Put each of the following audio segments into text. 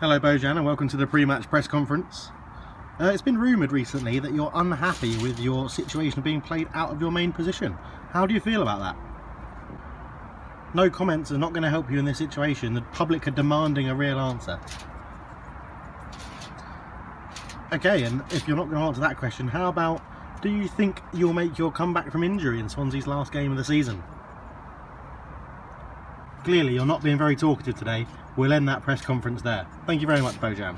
Hello Bojan and welcome to the pre-match press conference. It's been rumoured recently that you're unhappy with your situation of being played out of your main position. How do you feel about that? No comments are not going to help you in this situation. The public are demanding a real answer. Okay, and if you're not going to answer that question, how about, do you think you'll make your comeback from injury in Swansea's last game of the season? Clearly you're not being very talkative today. We'll end that press conference there. Thank you very much, Bojan.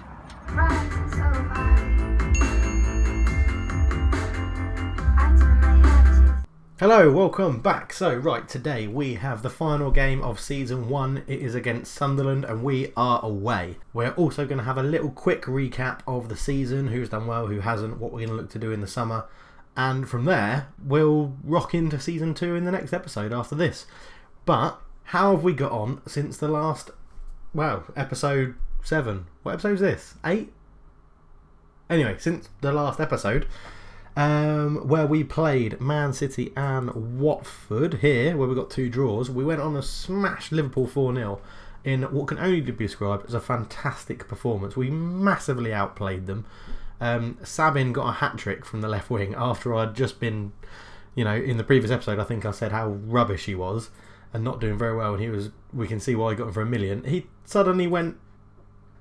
Hello, welcome back. So, right, today we have the final game of Season 1. It is against Sunderland and we are away. We're also going to have a little quick recap of the season, who's done well, who hasn't, what we're going to look to do in the summer. And from there, we'll rock into Season 2 in the next episode after this. But how have we got on since the last, well, episode 7. What episode is this? 8? Anyway, since the last episode, where we played Man City and Watford here, where we got 2 draws, we went on a smash Liverpool 4-0 in what can only be described as a fantastic performance. We massively outplayed them. Sabin got a hat-trick from the left wing after I'd just been, in the previous episode, I think I said how rubbish he was and not doing very well, and we can see why he got him for $1 million. He suddenly went,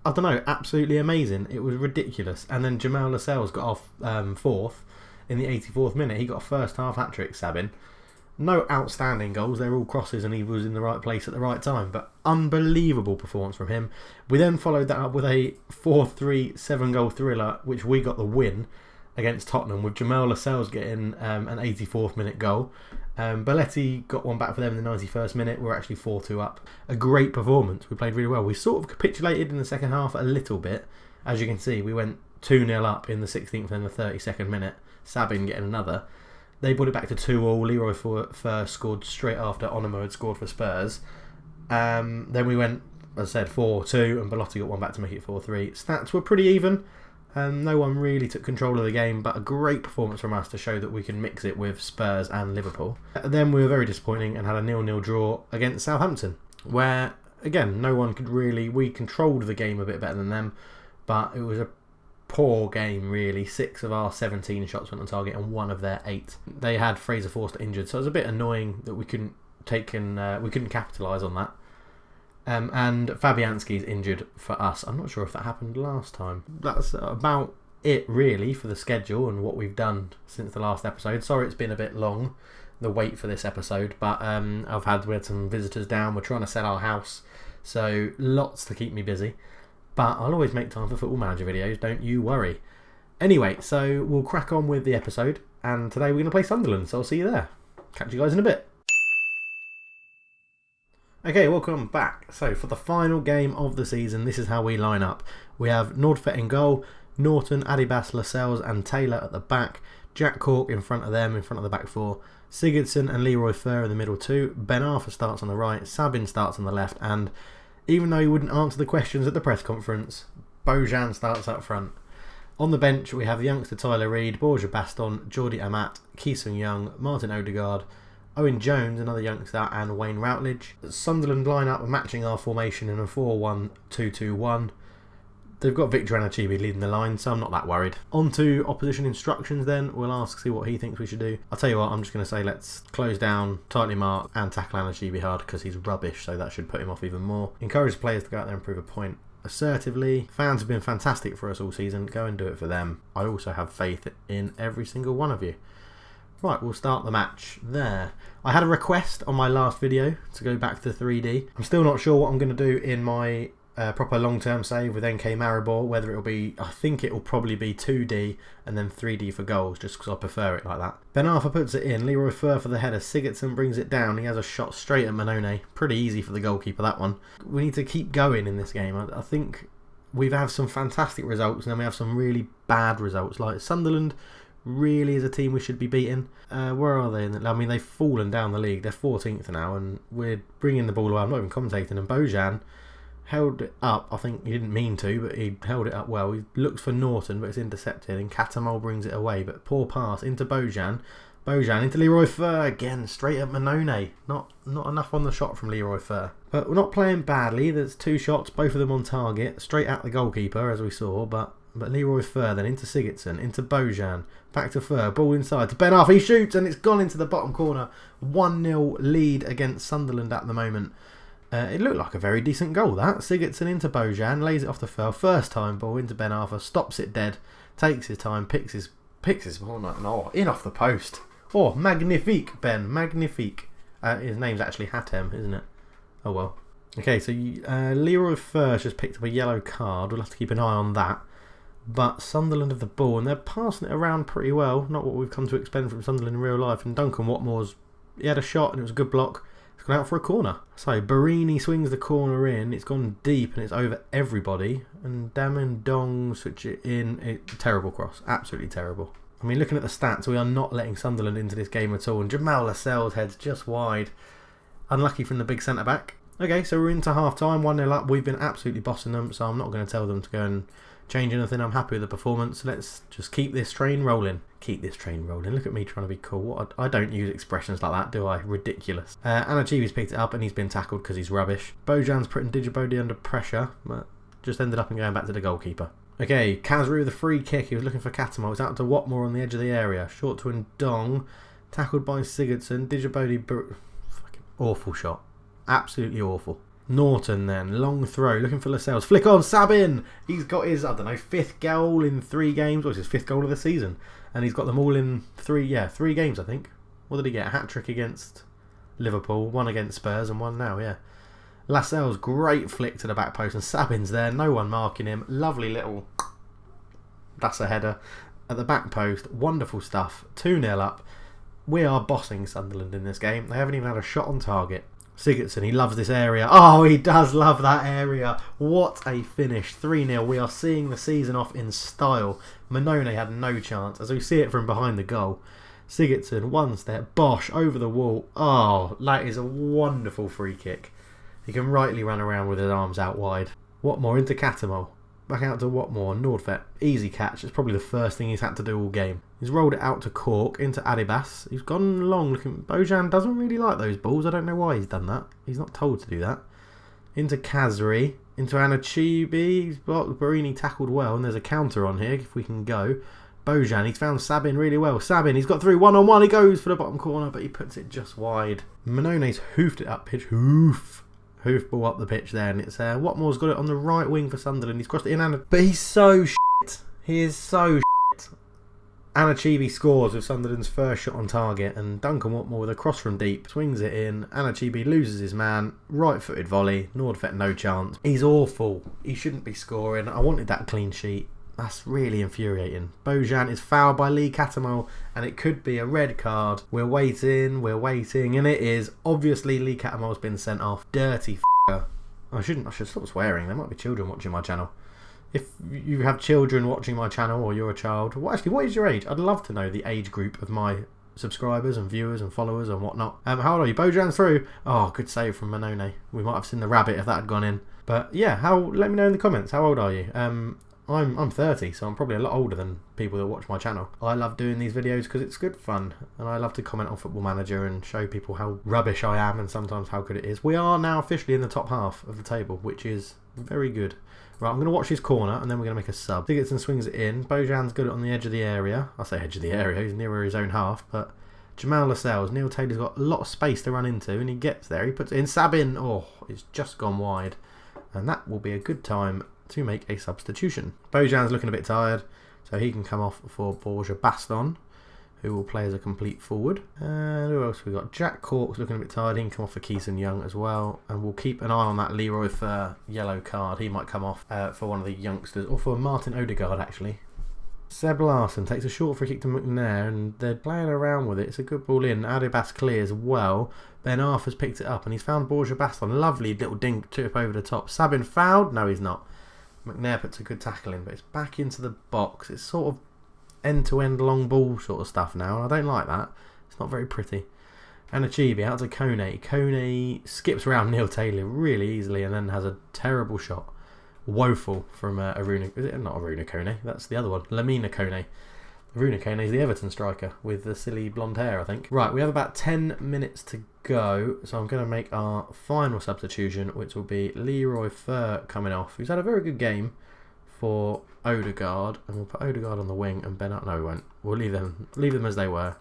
I don't know, absolutely amazing. It was ridiculous. And then Jamal Lascelles got off fourth in the 84th minute. He got a first half hat-trick, Sabin. No outstanding goals, they're all crosses, and he was in the right place at the right time, but unbelievable performance from him. We then followed that up with a 4-3 7-goal thriller, which we got the win against Tottenham, with Jamal Lascelles getting an 84th minute goal. Belletti got one back for them in the 91st minute. We're actually 4-2 up. A great performance. We played really well. We sort of capitulated in the second half a little bit. As you can see, we went 2-0 up in the 16th and the 32nd minute. Sabin getting another. They brought it back to 2-2. Leroy Fer scored straight after Onimo had scored for Spurs. Then we went, as I said, 4-2, and Bellotti got one back to make it 4-3. Stats were pretty even. No one really took control of the game, but a great performance from us to show that we can mix it with Spurs and Liverpool. Then we were very disappointing and had a 0-0 draw against Southampton, where, again, no one could really... We controlled the game a bit better than them, but it was a poor game, really. 6 of our 17 shots went on target and 1 of their 8. They had Fraser Forster injured, so it was a bit annoying that we couldn't capitalise on that. And Fabianski's injured for us. I'm not sure if that happened last time. That's about it, really, for the schedule and what we've done since the last episode. Sorry it's been a bit long, the wait for this episode, but we had some visitors down. We're trying to sell our house, so lots to keep me busy. But I'll always make time for Football Manager videos, don't you worry. Anyway, so we'll crack on with the episode, and today we're going to play Sunderland, so I'll see you there. Catch you guys in a bit. Okay, welcome back. So for the final game of the season, this is how we line up. We have Nordfeldt in goal, Norton, Adibas, Lascelles and Taylor at the back, Jack Cork in front of them, in front of the back 4, Sigurdsson and Leroy Fer in the middle 2, Ben Arthur starts on the right, Sabin starts on the left, and even though he wouldn't answer the questions at the press conference, Bojan starts up front. On the bench we have the youngster Tyler Reid, Borja Baston, Jordi Amat, Ki-Sung Young, Martin Odegaard, Owen Jones, another youngster, and Wayne Routledge. Sunderland line up matching our formation in a 4-1-2-2-1. They've got Victor Anachibi leading the line, so I'm not that worried. On to opposition instructions then. We'll see what he thinks we should do. I'll tell you what, I'm just going to say let's close down, tightly mark, and tackle Anachibi hard because he's rubbish, so that should put him off even more. Encourage players to go out there and prove a point assertively. Fans have been fantastic for us all season. Go and do it for them. I also have faith in every single one of you. Right, we'll start the match there. I had a request on my last video to go back to 3D. I'm still not sure what I'm going to do in my proper long-term save with NK Maribor, whether it'll be, I think it will probably be 2D and then 3D for goals, just because I prefer it like that. Ben Arthur puts it in, Leroy Fer for the header, Sigurdsson brings it down, he has a shot straight at Manone. Pretty easy for the goalkeeper, that one. We need to keep going in this game. I think we've had some fantastic results and then we have some really bad results, like Sunderland really is a team we should be beating. Where are they? I mean, they've fallen down the league. They're 14th now, and we're bringing the ball away. I'm not even commentating. And Bojan held it up. I think he didn't mean to, but he held it up well. He looks for Norton, but it's intercepted, and Catamol brings it away. But poor pass into Bojan. Bojan into Leroy Fer again, straight at Manone. Not enough on the shot from Leroy Fer. But we're not playing badly. There's 2 shots, both of them on target, straight at the goalkeeper as we saw. But Leroy Fer then into Sigurdsson, into Bojan, back to Fer, ball inside to Ben Arfa. He shoots and it's gone into the bottom corner. 1-0 lead against Sunderland at the moment. It looked like a very decent goal, that. Sigurdsson into Bojan, lays it off the Fer, first time ball into Ben Arfa, stops it dead, takes his time, picks his ball, no, in off the post. Oh, magnifique, Ben, magnifique. His name's actually Hatem, isn't it? Oh well. Okay, so Leroy Fer just picked up a yellow card. We'll have to keep an eye on that. But Sunderland have the ball and they're passing it around pretty well. Not what we've come to expect from Sunderland in real life. And Duncan Watmore's, he had a shot and it was a good block. It's gone out for a corner. So Barini swings the corner in. It's gone deep and it's over everybody. And Damendong switch it in. Terrible cross. Absolutely terrible. I mean, looking at the stats, we are not letting Sunderland into this game at all. And Jamal Lascelles heads just wide. Unlucky from the big centre-back. Okay, so we're into half-time. 1-0 up. We've been absolutely bossing them. So I'm not going to tell them to go and change anything. I'm happy with the performance. Let's just keep this train rolling. Keep this train rolling. Look at me trying to be cool. I don't use expressions like that, do I? Ridiculous. Anachibi's picked it up and he's been tackled because he's rubbish. Bojan's putting Digibodi under pressure, but just ended up and going back to the goalkeeper. Okay, Kazri with a free kick. He was looking for Katamo. It's out to Watmore on the edge of the area. Short to Ndong. Tackled by Sigurdsson. Digibodi. Fucking awful shot. Absolutely awful. Norton then, long throw, looking for Lascelles, flick on, Sabin! He's got his, 5th goal in 3 games, or it's his 5th goal of the season. And he's got them all in 3 games, I think. What did he get? A hat-trick against Liverpool, 1 against Spurs and 1 now, yeah. Lascelles, great flick to the back post, and Sabin's there, no one marking him. Lovely little, that's a header, at the back post, wonderful stuff, 2-0 up. We are bossing Sunderland in this game. They haven't even had a shot on target. Sigurdsson, he loves this area. Oh, he does love that area. What a finish. 3-0. We are seeing the season off in style. Manone had no chance as we see it from behind the goal. Sigurdsson, 1 step. Bosch, over the wall. Oh, that is a wonderful free kick. He can rightly run around with his arms out wide. Watmore into Katamo. Back out to Watmore. Nordfet, easy catch. It's probably the first thing he's had to do all game. He's rolled it out to Cork, into Adibas. He's gone long looking. Bojan doesn't really like those balls. I don't know why he's done that. He's not told to do that. Into Kazri. Into Anachibi. He's blocked. Barini tackled well. And there's a counter on here if we can go. Bojan, he's found Sabin really well. Sabin, he's got through 1-on-1. He goes for the bottom corner, but he puts it just wide. Manone's hoofed it up pitch. Hoof ball up the pitch there, and it's Watmore's got it on the right wing for Sunderland. He's crossed it in, but he's so shit. He is so shit. Anachibi scores with Sunderland's first shot on target, and Duncan Watmore with a cross from deep swings it in. Anachibi loses his man, right-footed volley. Nordfet no chance. He's awful. He shouldn't be scoring. I wanted that clean sheet. That's really infuriating. Bojan is fouled by Lee Cattermole, and it could be a red card. We're waiting, and it is. Obviously, Lee Cattermole's been sent off. Dirty f***er. I should stop swearing. There might be children watching my channel. If you have children watching my channel, or you're a child, well, actually, what is your age? I'd love to know the age group of my subscribers and viewers and followers and whatnot. How old are you? Bojan's through. Oh, good save from Manone. We might have seen the rabbit if that had gone in. But yeah, let me know in the comments. How old are you? I'm 30, so I'm probably a lot older than people that watch my channel. I love doing these videos because it's good fun, and I love to comment on Football Manager and show people how rubbish I am and sometimes how good it is. We are now officially in the top half of the table, which is very good. Right, I'm going to watch his corner, and then we're going to make a sub. Sigurdsson swings it in. Bojan's got it on the edge of the area. I say edge of the area, he's nearer his own half, but Jamal Lascelles, Neil Taylor's got a lot of space to run into, and he gets there. He puts it in. Sabin, oh, it's just gone wide, and that will be a good time to make a substitution. Bojan's looking a bit tired, so he can come off for Borja Baston, who will play as a complete forward. And who else we got? Jack Cork's looking a bit tired. He can come off for Keeson Young as well. And we'll keep an eye on that Leroy Fer yellow card. He might come off for one of the youngsters, or for Martin Odegaard actually. Seb Larson takes a short free kick to McNair, and they're playing around with it. It's a good ball in. Adibas clears well. Ben Arthur's picked it up, and he's found Borja Baston. Lovely little dink tip over the top. Sabin fouled? No, he's not. McNair puts a good tackle in, but it's back into the box. It's sort of end-to-end long ball sort of stuff now, and I don't like that. It's not very pretty. Anachibi out to Kone. Kone skips around Neil Taylor really easily and then has a terrible shot. Woeful from Aruna. Is it not Aruna Kone? That's the other one. Lamina Kone. Runa Kane is the Everton striker with the silly blonde hair, I think. Right, we have about 10 minutes to go, so I'm going to make our final substitution, which will be Leroy Fer coming off, who's had a very good game for Odegaard, and we'll put Odegaard on the wing and Ben up. No, we won't. We'll leave them as they were.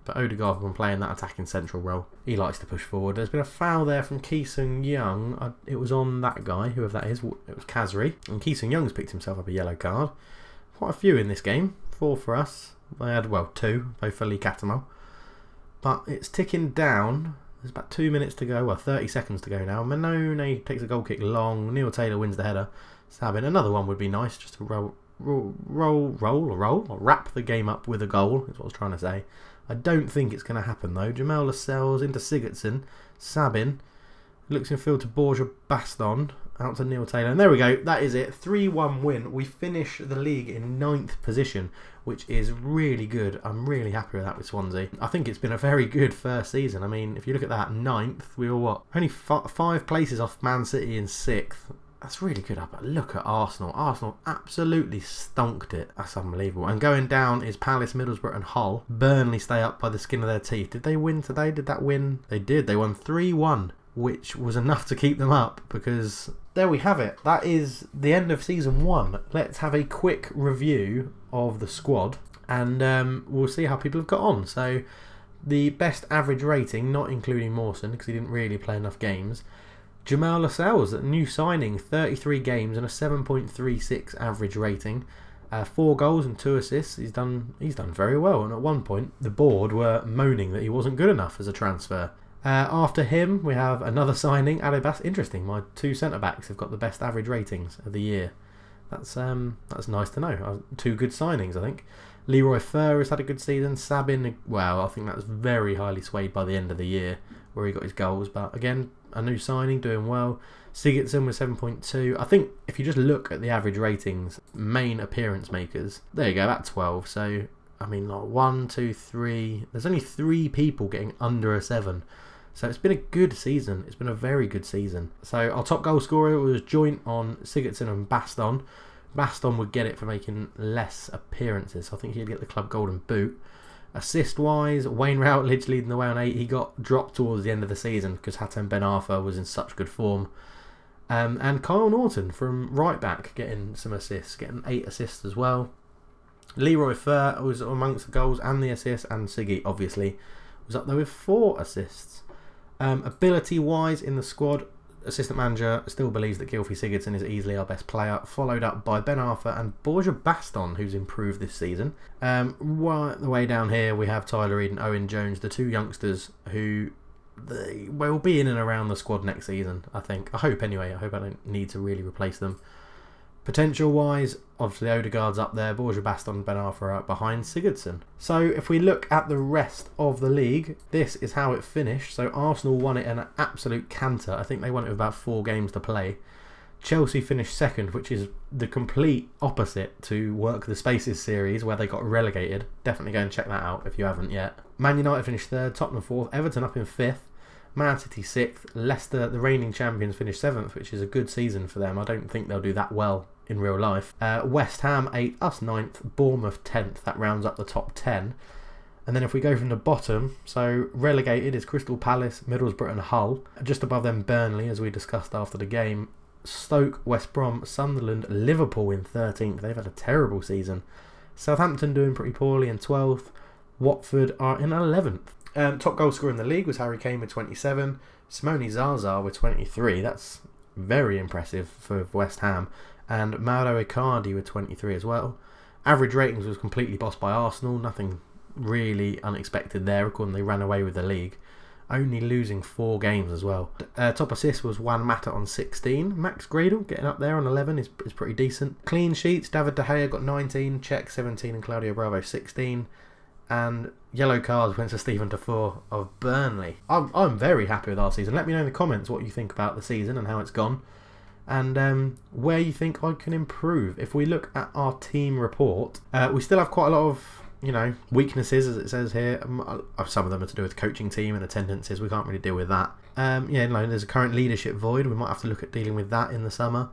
But Odegaard can play in that attacking central role. He likes to push forward. There's been a foul there from Ki-Sung Young. It was on that guy, whoever that is. It was Kazri. And Ki-Sung Young's picked himself up a yellow card. Quite a few in this game. 4 for us. I had, 2, both for Lee Cattermole. But it's ticking down. There's about 2 minutes to go. 30 seconds to go now. Manone takes a goal kick long. Neil Taylor wins the header. Sabin. Another one would be nice, just to wrap the game up with a goal, is what I was trying to say. I don't think it's going to happen though. Jamal Lascelles into Sigurdsson. Sabin looks in field to Borja Baston. Out to Neil Taylor. And there we go. That is it. 3-1 win. We finish the league in 9th position, which is really good. I'm really happy with that with Swansea. I think it's been a very good first season. I mean, if you look at that, 9th, we were what? Only 5 places off Man City in 6th. That's really good. But look at Arsenal. Arsenal absolutely stonked it. That's unbelievable. And going down is Palace, Middlesbrough and Hull. Burnley stay up by the skin of their teeth. Did they win today? Did that win? They did. They won 3-1, which was enough to keep them up, because there we have it. That is the end of Season 1. Let's have a quick review of the squad, and we'll see how people have got on. So the best average rating, not including Mawson, because he didn't really play enough games, Jamal Lascelles, a new signing, 33 games and a 7.36 average rating, 4 goals and 2 assists. He's done very well. And at one point, the board were moaning that he wasn't good enough as a transfer. After him, we have another signing, Alibas. Interesting. My 2 centre backs have got the best average ratings of the year. That's nice to know. 2 good signings, I think. Leroy Fer has had a good season. Sabin, well, I think that was very highly swayed by the end of the year where he got his goals. But again, a new signing, doing well. Sigurdsson with 7.2. I think if you just look at the average ratings, main appearance makers, there you go, at 12. So, I mean, like 1, 2, 3. There's only 3 people getting under a 7. So it's been a good season. It's been a very good season. So our top goal scorer was joint on Sigurdsson and Baston. Baston would get it for making less appearances. So I think he'd get the club golden boot. Assist-wise, Wayne Routledge leading the way on 8. He got dropped towards the end of the season because Hatem Ben Arfa was in such good form. And Kyle Norton from right back getting some assists, getting 8 assists as well. Leroy Fer was amongst the goals and the assists, and Siggy obviously was up there with 4 assists. Ability-wise in the squad, assistant manager still believes that Gylfi Sigurdsson is easily our best player, followed up by Ben Arfa and Borja Baston, who's improved this season. Right the way down here, we have Tyler Reid and Owen Jones, the 2 youngsters who they will be in and around the squad next season, I think. I hope anyway. I hope I don't need to really replace them. Potential-wise, obviously Odegaard's up there, Borja Baston and Ben Arfa are up behind Sigurdsson. So if we look at the rest of the league, this is how it finished. So Arsenal won it in an absolute canter. I think they won it with about 4 games to play. Chelsea finished second, which is the complete opposite to Work the Spaces series, where they got relegated. Definitely go and check that out if you haven't yet. Man United finished third, Tottenham fourth, Everton up in fifth, Man City 6th, Leicester, the reigning champions, finished 7th, which is a good season for them. I don't think they'll do that well in real life. West Ham 8th, us 9th, Bournemouth 10th. That rounds up the top 10. And then if we go from the bottom, so relegated is Crystal Palace, Middlesbrough and Hull. Just above them Burnley, as we discussed after the game. Stoke, West Brom, Sunderland, Liverpool in 13th. They've had a terrible season. Southampton doing pretty poorly in 12th. Watford are in 11th. Top goal scorer in the league was Harry Kane with 27. Simone Zaza with 23. That's very impressive for West Ham. And Mauro Icardi with 23 as well. Average ratings was completely bossed by Arsenal. Nothing really unexpected there, according they ran away with the league. Only losing 4 games as well. Top assist was Juan Mata on 16. Max Gradle getting up there on 11 is pretty decent. Clean sheets, David De Gea got 19. Cech 17 and Claudio Bravo 16. And yellow cards went to Stephen Defoe of Burnley. I'm very happy with our season. Let me know in the comments what you think about the season and how it's gone. And where you think I can improve. If we look at our team report, we still have quite a lot of weaknesses, as it says here. Some of them are to do with coaching team and attendances. We can't really deal with that. There's a current leadership void. We might have to look at dealing with that in the summer.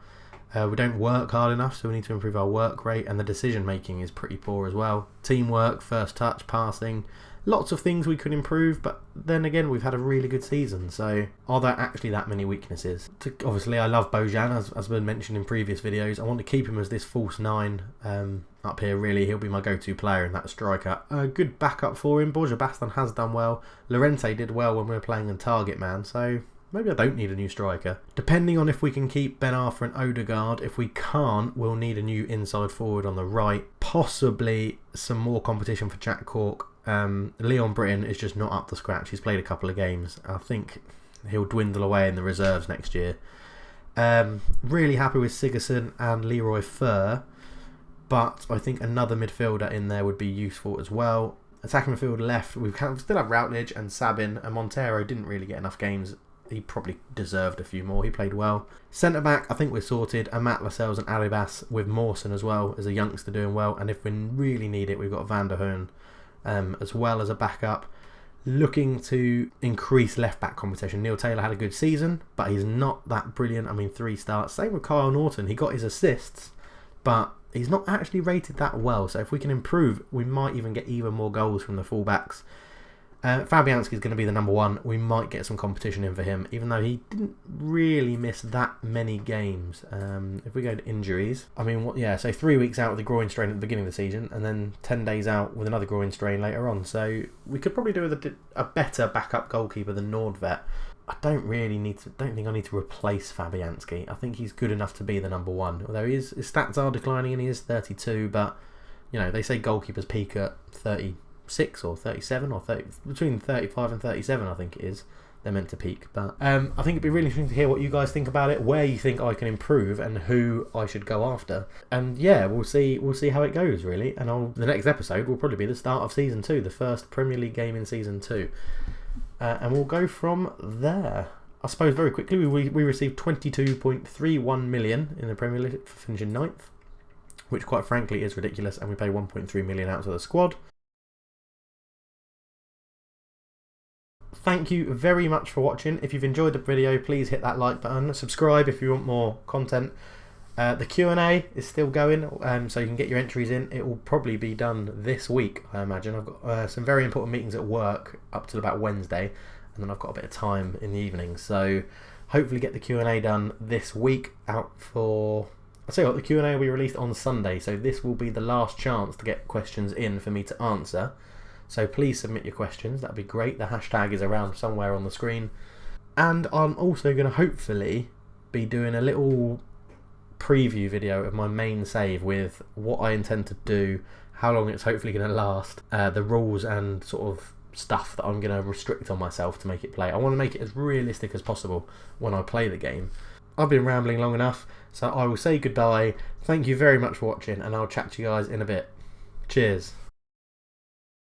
We don't work hard enough, so we need to improve our work rate, and the decision making is pretty poor as well. Teamwork, first touch, passing, lots of things we could improve, but then again, we've had a really good season, so are there actually that many weaknesses? Obviously, I love Bojan, as been mentioned in previous videos. I want to keep him as this false 9 up here, really. He'll be my go-to player in that striker. A good backup for him. Borja Baston has done well. Llorente did well when we were playing in target man, so maybe I don't need a new striker. Depending on if we can keep Ben Arthur and Odegaard. If we can't, we'll need a new inside forward on the right. Possibly some more competition for Jack Cork. Leon Britton is just not up to scratch. He's played a couple of games. I think he'll dwindle away in the reserves next year. Really happy with Sigurdsson and Leroy Fer, but I think another midfielder in there would be useful as well. Attacking midfield left, we still have Routledge and Sabin, and Montero didn't really get enough games. He probably deserved a few more. He played well. Centre back, I think we're sorted. Amat, Lascelles and Alibas, with Mawson as well as a youngster doing well. And if we really need it, we've got Van der Hoorn as well as a backup. Looking to increase left back competition. Neil Taylor had a good season, but he's not that brilliant. I mean, 3 starts. Same with Kyle Norton. He got his assists, but he's not actually rated that well. So if we can improve, we might even get even more goals from the fullbacks. Fabianski is going to be the number 1. We might get some competition in for him, even though he didn't really miss that many games. If we go to injuries, I mean, so 3 weeks out with a groin strain at the beginning of the season, and then 10 days out with another groin strain later on. So we could probably do with a better backup goalkeeper than Nordvet. I don't think I need to replace Fabianski. I think he's good enough to be the number 1. Although his stats are declining and he is 32, but they say goalkeepers peak at 36 or 37 or 30, between 35 and 37, I think it is. They're meant to peak, but I think it'd be really interesting to hear what you guys think about it, where you think I can improve, and who I should go after. And yeah, we'll see how it goes, really. And the next episode will probably be the start of season 2, the first Premier League game in season 2. And we'll go from there. I suppose very quickly, we received 22.31 million in the Premier League for finishing 9th, which quite frankly is ridiculous, and we pay 1.3 million out to the squad. Thank you very much for watching. If you've enjoyed the video, please hit that like button. Subscribe if you want more content. The Q&A is still going, so you can get your entries in. It will probably be done this week, I imagine. I've got some very important meetings at work up till about Wednesday, and then I've got a bit of time in the evening. So hopefully get the Q&A done this week. I'll tell you what, the Q&A will be released on Sunday, so this will be the last chance to get questions in for me to answer. So please submit your questions, that'd be great. The hashtag is around somewhere on the screen. And I'm also going to hopefully be doing a little preview video of my main save with what I intend to do, how long it's hopefully going to last, the rules and sort of stuff that I'm going to restrict on myself to make it play. I want to make it as realistic as possible when I play the game. I've been rambling long enough, so I will say goodbye. Thank you very much for watching, and I'll chat to you guys in a bit. Cheers.